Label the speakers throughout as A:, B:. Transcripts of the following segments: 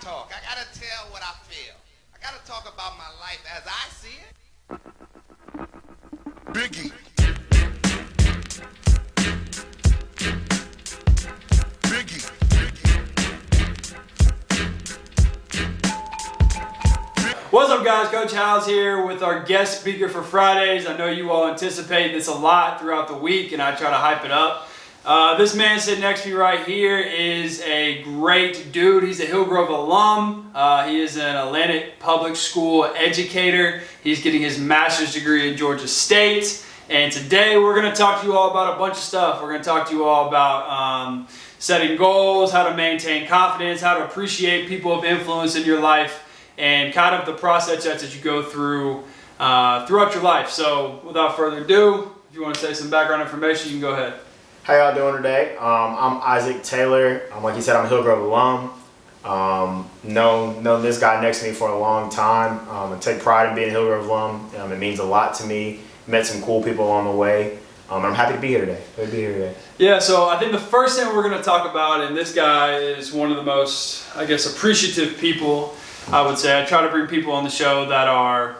A: talk. I gotta tell what I feel. I gotta talk about my life as I see it. Biggie. Biggie.
B: What's up, guys? Coach Howes here with our guest speaker for Fridays. I know you all anticipate this a lot throughout the week, and I try to hype it up. This man sitting next to me right here is a great dude. He's a Hillgrove alum. He is an Atlantic Public School educator. He's getting his master's degree at Georgia State. And today we're going to talk to you all about a bunch of stuff. We're going to talk to you all about setting goals, how to maintain confidence, how to appreciate people of influence in your life, and kind of the process that you go through throughout your life. So without further ado, if you want to say some background information, you can go ahead.
C: How y'all doing today? I'm Isaac Taylor. Like you said, I'm a Hillgrove alum. Known this guy next to me for a long time. I take pride in being a Hillgrove alum. It means a lot to me. Met some cool people along the way. I'm happy to be here today.
B: Yeah, so I think the first thing we're going to talk about, and this guy is one of the most, I guess, appreciative people, I would say. I try to bring people on the show that are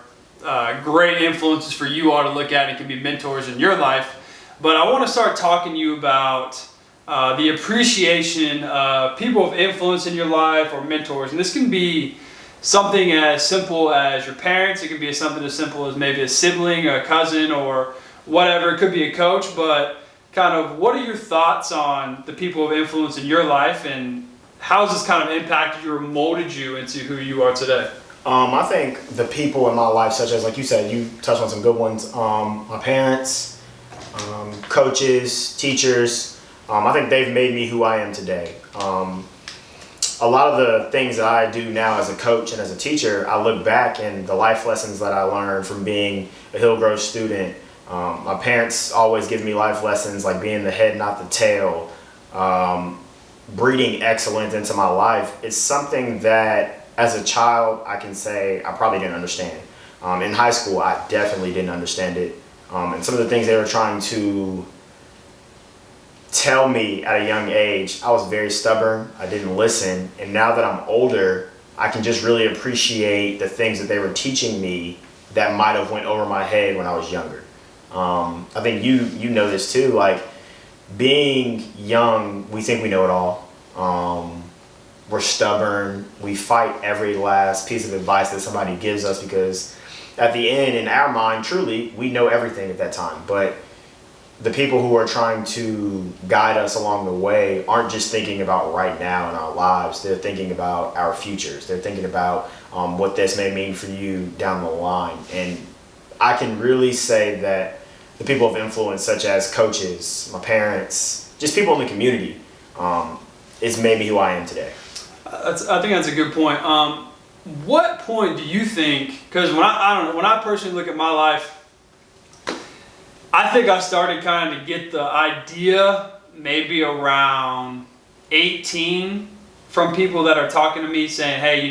B: great influences for you all to look at and can be mentors in your life. But I want to start talking to you about the appreciation of people of influence in your life or mentors. And this can be something as simple as your parents. It could be something as simple as maybe a sibling, a cousin, or whatever. It could be a coach. But kind of what are your thoughts on the people of influence in your life, and how has this kind of impacted you or molded you into who you are today?
C: I think the people in my life, such as, like you said, you touched on some good ones. My parents, coaches, teachers, I think they've made me who I am today. A lot of the things that I do now as a coach and as a teacher, I look back and the life lessons that I learned from being a Hillgrove student. My parents always give me life lessons like being the head, not the tail. Breeding excellence into my life is something that as a child I can say I probably didn't understand. In high school I definitely didn't understand it. And some of the things they were trying to tell me at a young age, I was very stubborn. I didn't listen. And now that I'm older, I can just really appreciate the things that they were teaching me that might have went over my head when I was younger. I think you know this too. Like being young, we think we know it all. We're stubborn. We fight every last piece of advice that somebody gives us because at the end, in our mind, truly, we know everything at that time. But the people who are trying to guide us along the way aren't just thinking about right now in our lives. They're thinking about our futures. They're thinking about what this may mean for you down the line. And I can really say that the people of influence, such as coaches, my parents, just people in the community, it's made me who I am today.
B: I think that's a good point. What point do you think, because when I personally look at my life, I think I started kind of to get the idea maybe around 18 from people that are talking to me saying, hey,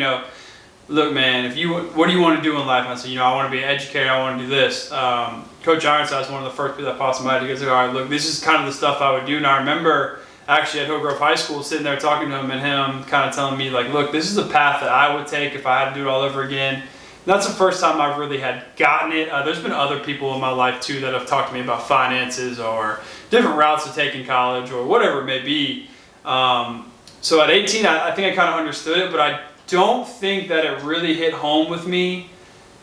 B: look, man, what do you want to do in life? And I said, I want to be an educator. I want to do this. Coach Ironside is one of the first people that popped in my head. He goes, all right, look, this is kind of the stuff I would do. And I remember actually at Hillgrove High School sitting there talking to him and him kind of telling me, like, look, this is the path that I would take if I had to do it all over again. And that's the first time I've really had gotten it. There's been other people in my life too that have talked to me about finances or different routes to take in college or whatever it may be. So at 18, I think I kind of understood it, but I don't think that it really hit home with me.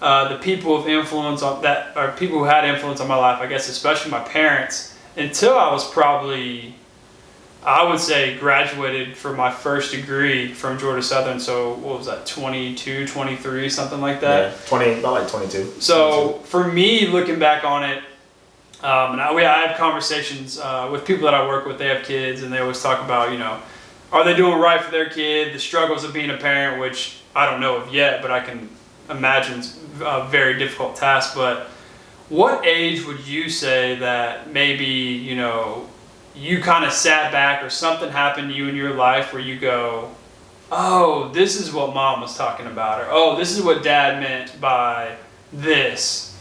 B: The people of influence that are people who had influence on my life, I guess, especially my parents, until I was probably, I would say, graduated from my first degree from Georgia Southern. So what was that, 22, 23, something like that?
C: Yeah, about like 22.
B: So for me, looking back on it, and I have conversations with people that I work with. They have kids, and they always talk about, are they doing right for their kid? The struggles of being a parent, which I don't know of yet, but I can imagine it's a very difficult task. But what age would you say that maybe, you kind of sat back or something happened to you in your life where you go, oh, this is what mom was talking about, or oh, this is what dad meant by this?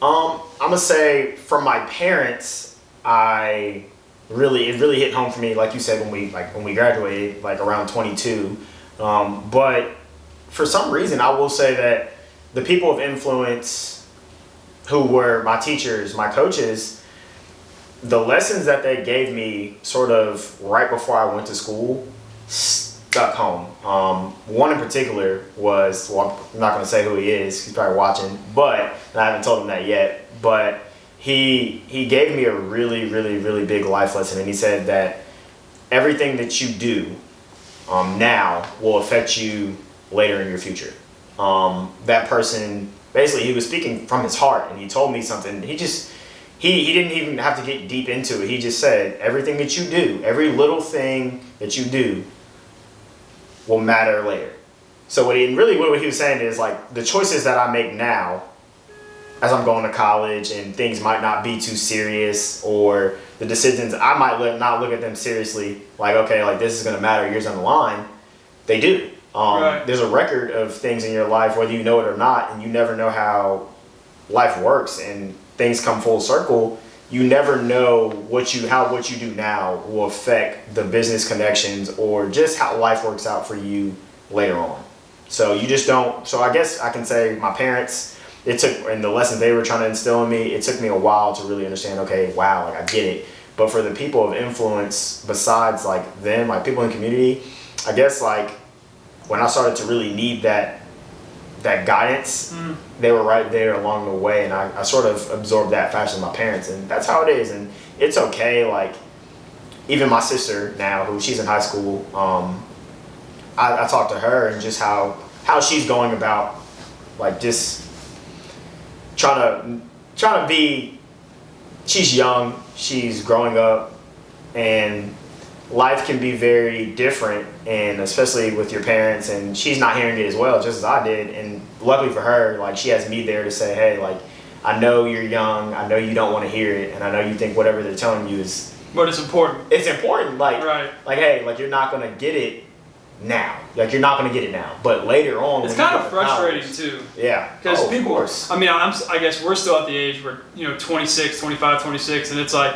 C: I'm gonna say from my parents, it really hit home for me, like you said, when we graduated, like around 22. But for some reason, I will say that the people of influence who were my teachers, my coaches, the lessons that they gave me sort of right before I went to school stuck home. One in particular was, well, I'm not going to say who he is, he's probably watching, but I haven't told him that yet, but he gave me a really, really, really big life lesson, and he said that everything that you do now will affect you later in your future. That person, basically, he was speaking from his heart, and he told me something. He didn't even have to get deep into it. He just said, everything that you do, every little thing that you do will matter later. So what he was saying is, like, the choices that I make now, as I'm going to college and things might not be too serious, or the decisions, I might not look at them seriously, like, okay, like this is going to matter years down the line. They do.
B: Right.
C: There's a record of things in your life, whether you know it or not, and you never know how life works, and things come full circle. You never know how what you do now will affect the business connections or just how life works out for you later on. So you just don't. So I guess I can say my parents, and the lessons they were trying to instill in me, it took me a while to really understand, okay, wow, like I get it. But for the people of influence besides like them, like people in the community, I guess like when I started to really need that guidance, they were right there along the way, and I sort of absorbed that faster than my parents, and that's how it is. And it's okay. Like even my sister now, who she's in high school, I talk to her and just how she's going about like just trying to be. She's young, she's growing up, and life can be very different, and especially with your parents, and she's not hearing it as well, just as I did. And luckily for her, like she has me there to say, hey, like I know you're young, I know you don't want to hear it, and I know you think whatever they're telling you is,
B: But it's important.
C: it's important. Like,
B: Right.
C: like hey, like you're not gonna get it now. Like you're not gonna get it now, but later on,
B: It's
C: when you
B: kind
C: go
B: of
C: to college-
B: frustrating too.
C: Yeah,
B: Because
C: of
B: people,
C: course.
B: I mean, I guess we're still at the age where, 26, 25, 26, and it's like,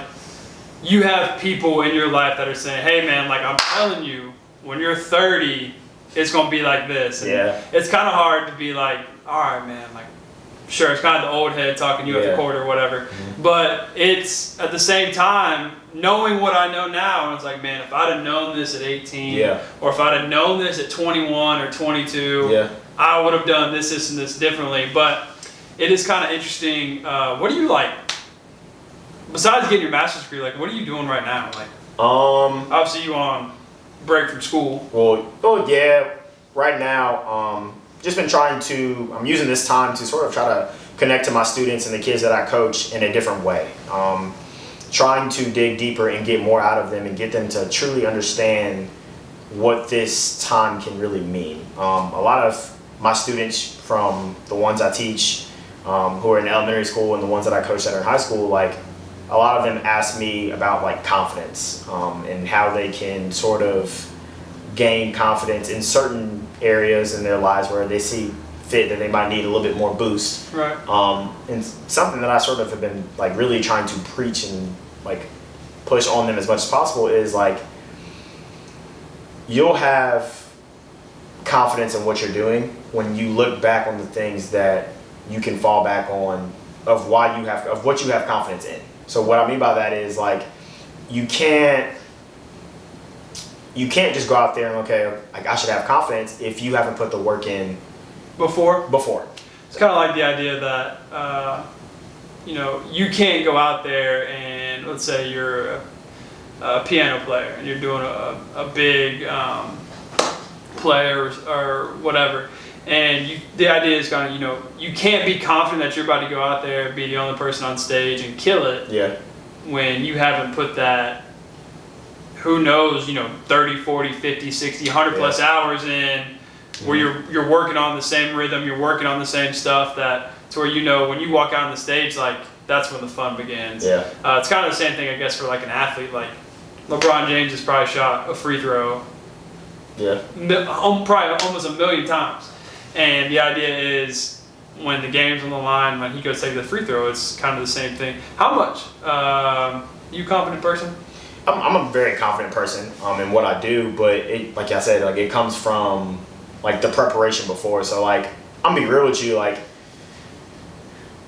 B: you have people in your life that are saying, hey man, like I'm telling you, when you're 30, it's going to be like this. And
C: Yeah.
B: it's kind of hard to be like, all right, man, like, sure, it's kind of the old head talking to you at
C: Yeah.
B: the court or whatever. But it's, at the same time, knowing what I know now, and it's like, man, if I'd have known this at 18,
C: Yeah.
B: or if I'd have known this at 21 or 22,
C: Yeah.
B: I would have done this, and this differently. But it is kind of interesting. What do you like, besides getting your master's degree, like, what are you doing right now? Like, obviously you on break from school.
C: Well, yeah. Right now, just been I'm using this time to sort of try to connect to my students and the kids that I coach in a different way. Trying to dig deeper and get more out of them and get them to truly understand what this time can really mean. A lot of my students, from the ones I teach, who are in elementary school, and the ones that I coach that are in high school, like a lot of them ask me about like confidence, and how they can sort of gain confidence in certain areas in their lives where they see fit that they might need a little bit more boost.
B: Right.
C: And something that I sort of have been like really trying to preach and like push on them as much as possible is like, you'll have confidence in what you're doing when you look back on the things that you can fall back on of what you have confidence in. So what I mean by that is like, you can't just go out there and okay, like I should have confidence if you haven't put the work in
B: Before?
C: It's
B: It's kind of like the idea that, you can't go out there and let's say you're a piano player and you're doing a big play or whatever. And the idea is kind of, you can't be confident that you're about to go out there and be the only person on stage and kill it.
C: Yeah.
B: When you haven't put that, who knows, 30, 40, 50, 60, 100 plus hours in, where you're working on the same rhythm, you're working on the same stuff, that to where when you walk out on the stage, like that's when the fun begins.
C: Yeah.
B: It's kind of the same thing, I guess, for like an athlete. Like LeBron James has probably shot a free throw,
C: Yeah.
B: probably almost a million times, and the idea is when the game's on the line, when he goes take the free throw, it's kind of the same thing. How much? You a confident person?
C: I'm a very confident person in what I do, but it, like I said, like it comes from like the preparation before. So like I'm gonna be real with you, like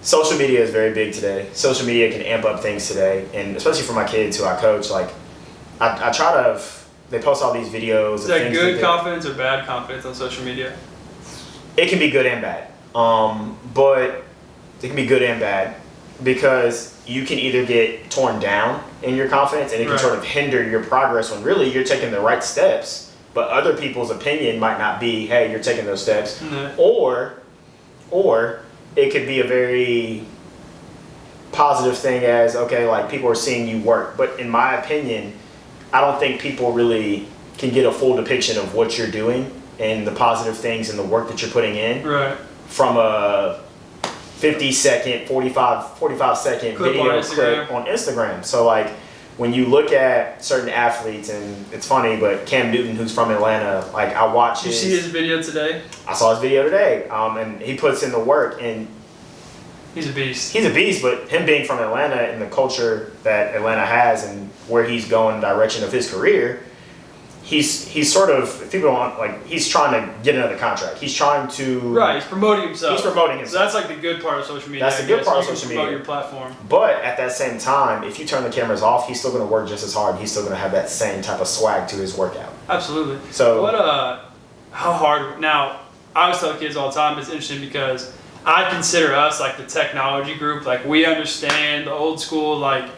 C: social media is very big today. Social media can amp up things today, and especially for my kids who I coach, like I try to. They post all these videos.
B: Is that good confidence or bad confidence on social media?
C: It can be good and bad, but it can be good and bad because you can either get torn down in your confidence and it can sort of hinder your progress when really you're taking the right steps, but other people's opinion might not be, hey, you're taking those steps, or it could be a very positive thing as, okay, like people are seeing you work, but in my opinion, I don't think people really can get a full depiction of what you're doing and the positive things and the work that you're putting in from a 50-second, 45-second video clip on Instagram. So like when you look at certain athletes, and it's funny, but Cam Newton, who's from Atlanta, like I watch
B: Did you see his video today?
C: I saw his video today, and he puts in the work, and
B: he's a beast.
C: He's a beast, but him being from Atlanta and the culture that Atlanta has and where he's going, the direction of his career, he's sort of, if people don't like, he's trying to get another contract. He's trying to
B: he's promoting himself. So that's like the good part of social media.
C: That's the good part of social media.
B: Promote your platform.
C: But at that same time, if you turn the cameras off, he's still going to work just as hard. He's still going to have that same type of swag to his workout.
B: Absolutely.
C: So
B: how hard? Now I always tell kids all the time, it's interesting because I consider us like the technology group. Like we understand the old school, like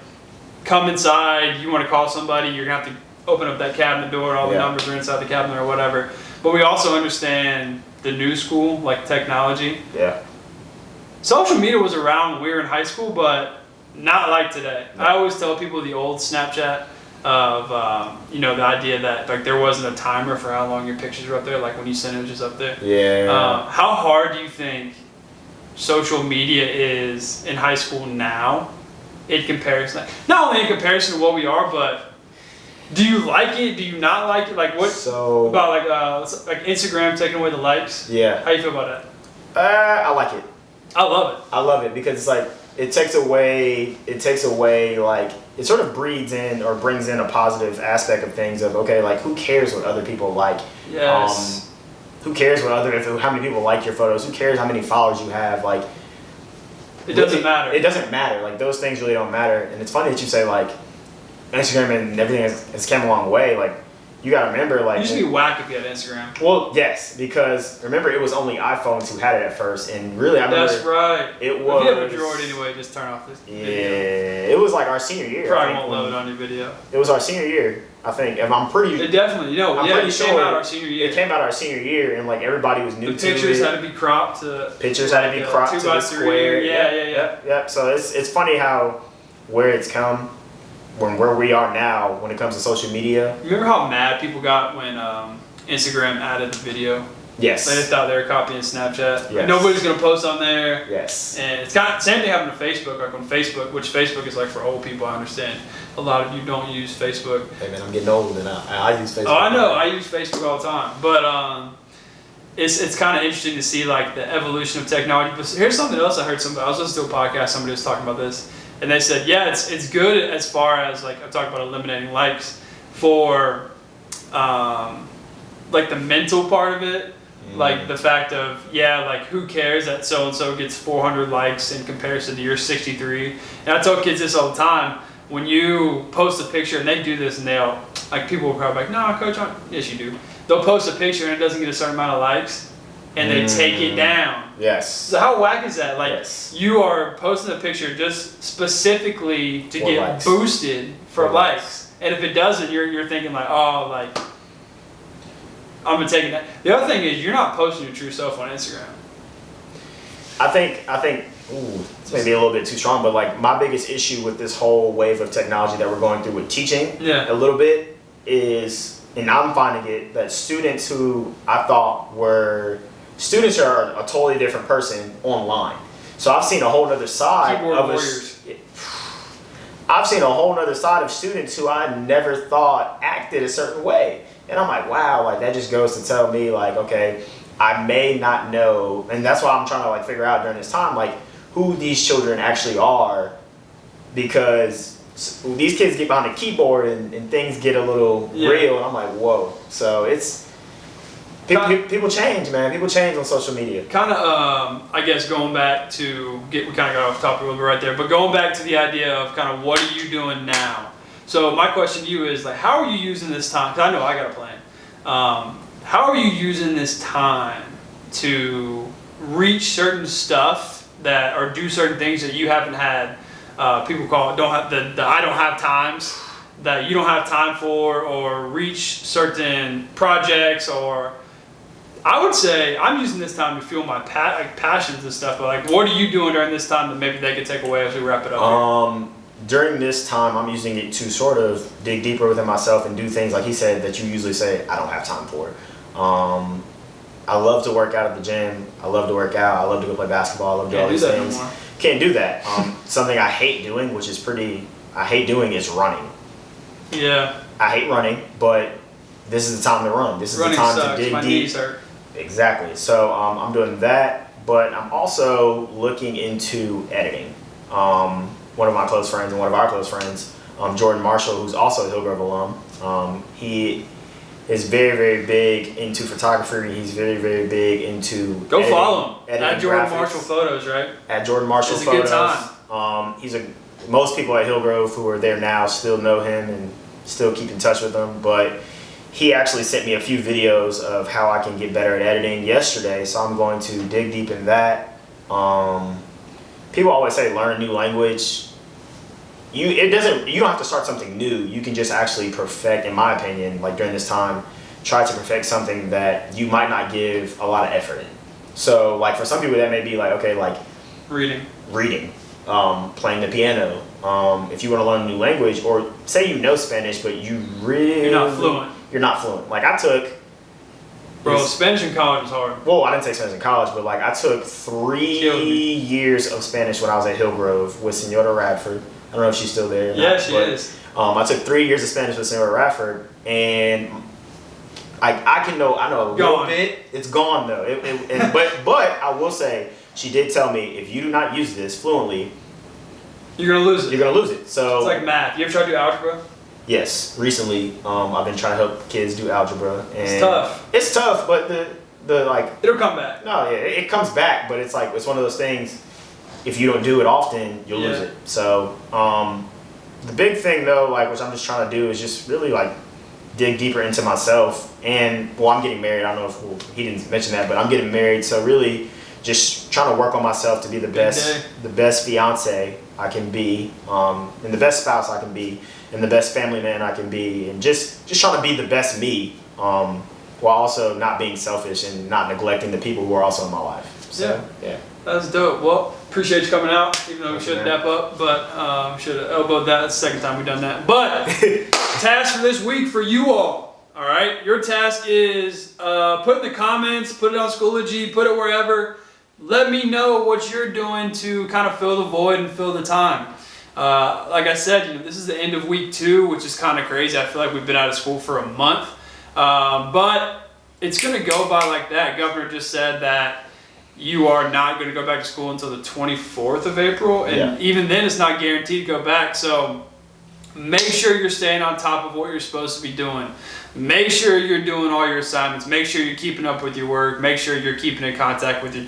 B: come inside, you want to call somebody, you're going to have to open up that cabinet door and all the numbers are inside the cabinet or whatever. But we also understand the new school, like technology.
C: Yeah.
B: Social media was around when we were in high school, but not like today. No. I always tell people the old Snapchat of, the idea that like there wasn't a timer for how long your pictures were up there, like when you sent images up there.
C: Yeah.
B: How hard do you think social media is in high school now in comparison? Not only in comparison to what we are, but do you like it? Do you not like it? Like what about like Instagram taking away the likes?
C: Yeah.
B: How you feel about that?
C: I like it.
B: I love it.
C: I love it because it's like it takes away like it sort of breeds in or brings in a positive aspect of things of, okay, like who cares what other people like?
B: Yes.
C: Who cares how many people like your photos? Who cares how many followers you have? Like
B: it doesn't matter.
C: It doesn't matter. Like those things really don't matter. And it's funny that you say like Instagram and everything has come a long way. Like you gotta remember, like
B: you used to be whack if you had Instagram.
C: Well, yes, because remember it was only iPhones who had it at first, and really I remember.
B: That's right.
C: It was.
B: If you have a Droid anyway, just turn off this.
C: Yeah, video. It was like our senior year.
B: Probably won't load on your video.
C: It was our senior year, I think. If I'm pretty.
B: It definitely, it came out our senior year.
C: It came out our senior year, and like everybody was new to it.
B: The pictures had to be cropped to.
C: Pictures had to be cropped to the square.
B: Yeah.
C: Yep. So it's funny how where it's come. Where we are now when it comes to social media.
B: Remember how mad people got when Instagram added the video?
C: Yes.
B: They thought they were copying Snapchat.
C: Yes.
B: Like, nobody's going to post on there.
C: Yes.
B: And it's kind of same thing happened to Facebook. Like when Facebook is like for old people, I understand. A lot of you don't use Facebook.
C: Hey man, I'm getting old and I use Facebook.
B: Oh, I know. I use Facebook all the time. But it's kind of interesting to see like the evolution of technology. But here's something else I heard. I was listening to a podcast. Somebody was talking about this. And they said, yeah, it's good as far as like I talked about eliminating likes for like the mental part of it, like the fact of like who cares that so and so gets 400 likes in comparison to your 63. And I tell kids this all the time. When you post a picture, and they do this, and they'll like people will probably be like, no, coach, yes you do. They'll post a picture and it doesn't get a certain amount of likes. And they take it down.
C: Yes.
B: So how whack is that? Like you are posting a picture just specifically to get likes. Boosted for likes. And if it doesn't, you're thinking like, oh, like I'm gonna take it. The other thing is you're not posting your true self on Instagram.
C: I think. This may be a little bit too strong, but like my biggest issue with this whole wave of technology that we're going through with teaching, a little bit is, and I'm finding it that students who I thought were students are a totally different person online. So I've seen a whole other side I've seen a whole other side of students who I never thought acted a certain way. And I'm like, wow, like that just goes to tell me like, okay, I may not know, and that's why I'm trying to like figure out during this time, like who these children actually are, because these kids get behind the keyboard and things get a little real, and I'm like, whoa. So it's people change, man. People change on social media.
B: Kind of, I guess going back to we kind of got off topic a little bit right there, but going back to the idea of kind of what are you doing now? So my question to you is like, how are you using this time? Because I know I got a plan. How are you using this time to reach certain stuff that, or do certain things that you haven't had? People call it the I don't have times that you don't have time for, or reach certain projects, or I would say I'm using this time to fuel my passions and stuff. But like, what are you doing during this time that maybe they could take away as we wrap it up?
C: During this time, I'm using it to sort of dig deeper within myself and do things like he said that you usually say I don't have time for. I love to work out at the gym. I love to work out. I love to go play basketball. I love to do all these things. No more. Can't do that. Something I hate doing, I hate doing is running.
B: Yeah.
C: I hate running, but this is the time to run. This is
B: running
C: the time
B: sucks.
C: to dig
B: My
C: deep.
B: knees hurt.
C: Exactly. So I'm doing that, but I'm also looking into editing. One of my close friends and one of our close friends, Jordan Marshall, who's also a Hillgrove alum, he is very, very big into photography. He's very, very big into
B: Go follow him
C: at
B: Jordan
C: graphics.
B: Marshall Photos, right?
C: At Jordan Marshall
B: it's
C: Photos.
B: It's a good time.
C: Most people at Hillgrove who are there now still know him and still keep in touch with him, but he actually sent me a few videos of how I can get better at editing yesterday, so I'm going to dig deep in that. People always say learn a new language. You don't have to start something new. You can just actually perfect, in my opinion, like during this time, try to perfect something that you might not give a lot of effort in. So like for some people that may be like, okay, like
B: reading,
C: playing the piano. If you want to learn a new language, or say you know Spanish, but you're not fluent. Like I took.
B: Spanish in college is hard.
C: Well, I didn't take Spanish in college, but like I took 3 years of Spanish when I was at Hillgrove with Senora Radford. I don't know if she's still there.
B: Yeah, she is.
C: I took 3 years of Spanish with Senora Radford, and I know a little bit. It's gone though. But I will say she did tell me if you do not use this fluently,
B: you're gonna lose it.
C: You're gonna lose it. So
B: it's like math. You ever try to do algebra?
C: Yes, recently I've been trying to help kids do algebra, and
B: it's tough.
C: It's tough, but the like
B: it'll come back.
C: No, yeah, it comes back, but it's like it's one of those things. If you don't do it often, you'll lose it. So the big thing though, like which I'm just trying to do, is just really like dig deeper into myself. And well, I'm getting married. I don't know if he didn't mention that, but I'm getting married. So really, just trying to work on myself to be the best fiance I can be, and the best spouse I can be, and the best family man I can be, and just trying to be the best me, while also not being selfish and not neglecting the people who are also in my life. So, yeah.
B: That's dope. Well, appreciate you coming out, even though we shouldn't dap up, but should have elbowed that. It's the second time we've done that. But task for this week for you all right? Your task is put in the comments, put it on Schoology, put it wherever. Let me know what you're doing to kind of fill the void and fill the time. Like I said, this is the end of week 2, which is kind of crazy. I feel like we've been out of school for a month, but it's going to go by like that. Governor just said that you are not going to go back to school until the 24th of April, and even then it's not guaranteed to go back. So make sure you're staying on top of what you're supposed to be doing. Make sure you're doing all your assignments. Make sure you're keeping up with your work. Make sure you're keeping in contact with your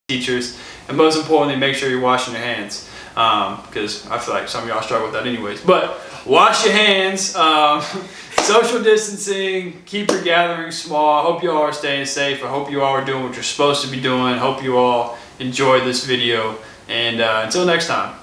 B: teachers, and most importantly, make sure you're washing your hands, because I feel like some of y'all struggle with that anyways. But wash your hands, social distancing, keep your gatherings small. I hope you all are staying safe. I hope you all are doing what you're supposed to be doing. I hope you all enjoyed this video, and until next time.